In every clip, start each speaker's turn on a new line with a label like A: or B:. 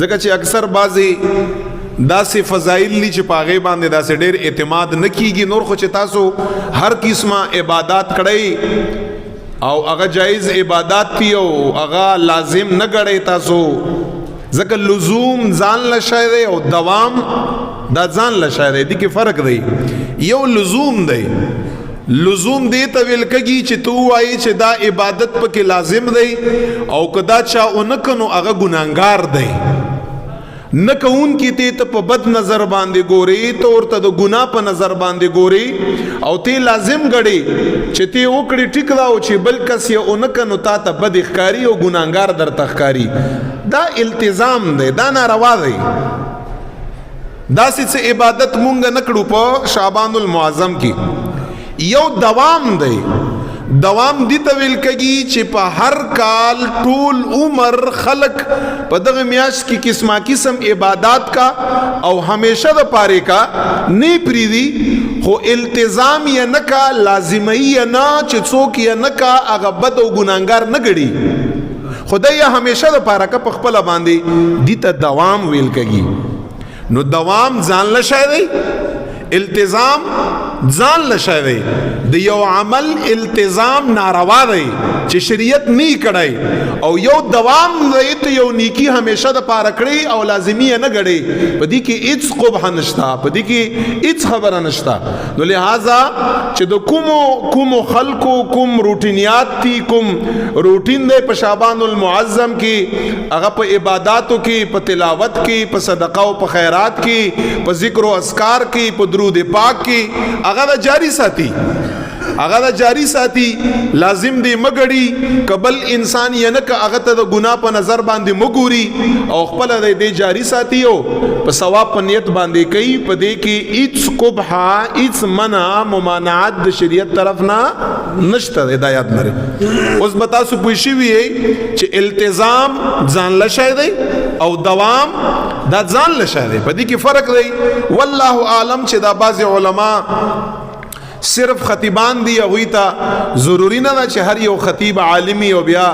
A: ځکه چې اکثر بعضی داسې فضایل دي چې په هغې باندې داسې ډېر اعتماد نه کیږي. نور خو چې تاسو هر قسمه عبادات کړئ او هغه جایز عبادات دي او هغه لازم نه ګڼئ تاسو، ځکه لزوم ځان له شی دی او دوام دا ځان له شی دی. دې کې فرق دی. یو لزوم دی، لزوم دې ته ویل کېږي چې تو وایي چې دا عبادت پکې لازم دی او که دا چا ونه کړ نو هغه ګناهګار دی. نه کوونکي ته په بد نظر باندې ګوري، ته ورته د ګناه په نظر باندې ګوري او ته لازم ګڼې چې ته وکړې ټیک دا او چې بل کس یې ونه کړ نو تا ته بد ښکاري او ګناهګار درته ښکاري. دا التزام دی، دا ناروا دی. داسې څه عبادت مونږ نه کړو په شعبان المعظم کې. یو دوام دی. دوام دې ته ویل کېږي چې په هر کال ټول عمر خلق په دغه میاشت کې قسمه قسم عبادات کا او همیشه د پاره کا نه پریدي، خو التزام یې نه کا، لازمي یې نه چې څوک یې نه کا هغه بد او ګناهګار نه ګڼي، خدای یې همیشه د پاره کا په خپل باندې دې ته دوام ویل کېږي. نو دوام ځان له شی دی، التزام ځان له شی دی. د یو عمل التزام ناروا دی چې شریعت نه کړی، او یو دوام دی ته یو نیکی همیشه د پاره کړی او لازمي نه ګڼي، په دې کې هیڅ قبح نشته، په دې کې هیڅ خبره نشته. نو لہذا چې د کومو خلکو کوم روټینیات دي، کوم روټین دی په شعبان المعظم کې، هغه په عباداتو کې، په تلاوت کې، په صدقه او په خیرات کې، په ذکر او اذکار کې، په درود پاک کې، هغه جاری ساتي، هغه جاری ساتي. لازم دی مګړي قبل انسان یې نه ک هغه ته د ګناه په نظر باندې مګوري او خپل دې جاری ساتي او په ثواب په نیت باندې کوي. په دې کې هیڅ قبح، هیڅ منع ممانعت د شریعت طرف نه نشته. هدایت لري. اوس به تاسو پوه شوي چې التزام ځان له شی دی او دوام دا ځان له شی دی. په دې کې فرق دی. والله اعلم چې دا بعض علما صرف خطیبان دی، هغوی ته ضروری نه ده چې هر یو خطیب عالمی او بیا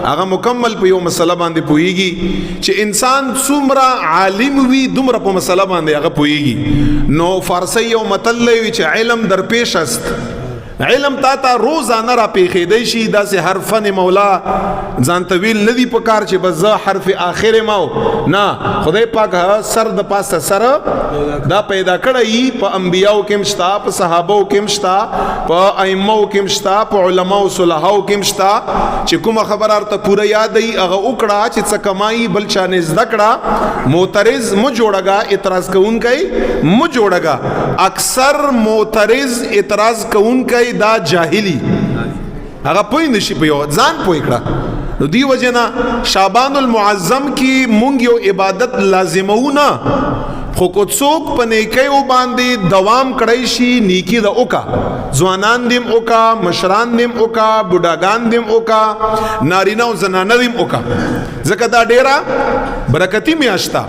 A: هغه مکمل په یو مسله باندې پوهیږي. چې انسان څومره عالم وي دومره په مسله باندې هغه پوهیږي. نو فارسی یو متل وی چې علم در پیش است، علم تا روزانه را پیښېدی شي. داسې حرفن مولا ځان طویل نه دی پکار چې بس زه حرف آخر ماو نه، خدای پاک سر د پاسه سره دا پیدا کړی. په انبیاو کې مشتا، په صحابو کې مشتا، په ائمو کې مشتا، په علماو صلحاو کې مشتا. چې کومه خبره ارته پوره یادی هغه وکړه، چې څه کمایي بل چا نه زده کړه. معترض مو جوړګه، اعتراض کوونکی مو جوړګه. اکثر معترض اعتراض کوونکی دا جاهلی، هغه پوی نشي په یو ځان پوی کړه. نو دی وجنا شعبان المعظم کې مونږ یو عبادت لازمونه، خو کو څوک په نیکیو باندې دوام کړی شي، نیکی د اوکا، ځوانان دیم اوکا، مشران دیم اوکا، بوډاګان دیم اوکا، نارینه او زنانه دیم اوکا، ځکه دا ډیره برکتی میاشته.